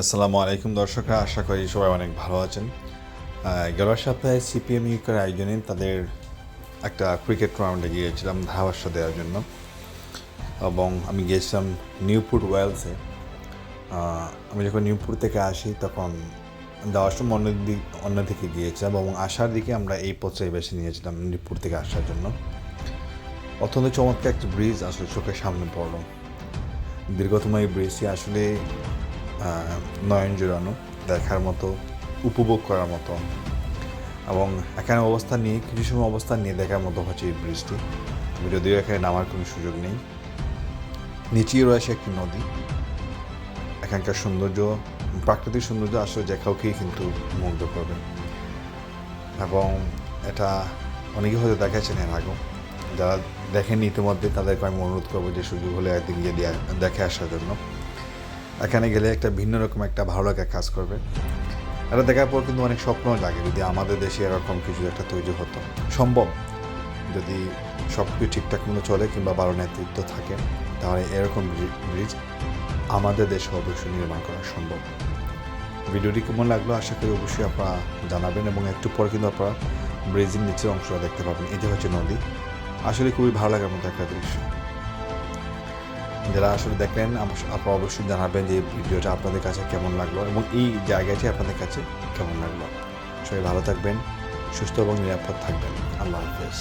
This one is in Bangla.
আসসালামু আলাইকুম দর্শকরা, আশা করি সবাই অনেক ভালো আছেন। গেল সপ্তাহে সিপিএম ইউকের আয়োজনে তাদের একটা ক্রিকেট টুর্নামেন্টে গিয়েছিলাম ধারাভাষ্য দেওয়ার জন্য, এবং আমি গিয়েছিলাম নিউপুট ওয়েলসে। আমি যখন নিউপুট থেকে আসি তখন যাওয়ার সময় অন্যদিকে গিয়েছিলাম, এবং আসার দিকে আমরা এই পথটাই বেছে নিয়েছিলাম নিউপুট থেকে আসার জন্য। অত্যন্ত চমৎকার একটি ব্রিজ আসলে চোখের সামনে পড়ল। দীর্ঘতম এই ব্রিজটি আসলে নয়ন জোড়ানো, দেখার মতো, উপভোগ করার মতো, এবং এখানে কিছু সময় অবস্থান নিয়ে দেখার মতো হচ্ছে এই ব্রিজটি। যদিও এখানে নামার কোনো সুযোগ নেই। নিচেই রয়েছে একটি নদী। এখানকার সৌন্দর্য, প্রাকৃতিক সৌন্দর্য আসলে যে কাউকেই কিন্তু মুগ্ধ করবে, এবং এটা অনেকে হয়তো দেখেছেন এর আগেও। যারা দেখেননি ইতিমধ্যে তাদেরকে আমি অনুরোধ করবো যে সুযোগ হলে একদিন গিয়ে দেখে আসার জন্য। এখানে গেলে একটা ভিন্ন রকম একটা ভালো লাগা কাজ করবে। এটা দেখার পর কিন্তু অনেক স্বপ্ন জাগে, যদি আমাদের দেশে এরকম কিছু একটা তৈরি হতো। সম্ভব, যদি সব কিছু ঠিকঠাক মতো চলে কিংবা ভালো নেতৃত্ব থাকে, তাহলে এরকম ব্রিজ আমাদের দেশে অবশ্যই নির্মাণ করা সম্ভব। ভিডিওটি কেমন লাগলো আশা করি অবশ্যই আপনারা জানাবেন, এবং একটু পরে কিন্তু আপনারা ব্রিজের নিচের অংশটা দেখতে পাবেন। এটি হচ্ছে নদী। আসলে খুবই ভালো লাগার মতো একটা দৃশ্য। যারা আসলে দেখলেন আপনারা অবশ্যই জানাবেন যে এই ভিডিওটা আপনাদের কাছে কেমন লাগলো, এবং এই জায়গাটি আপনাদের কাছে কেমন লাগলো। সবাই ভালো থাকবেন, সুস্থ এবং নিরাপদ থাকবেন। আল্লাহ হাফেজ।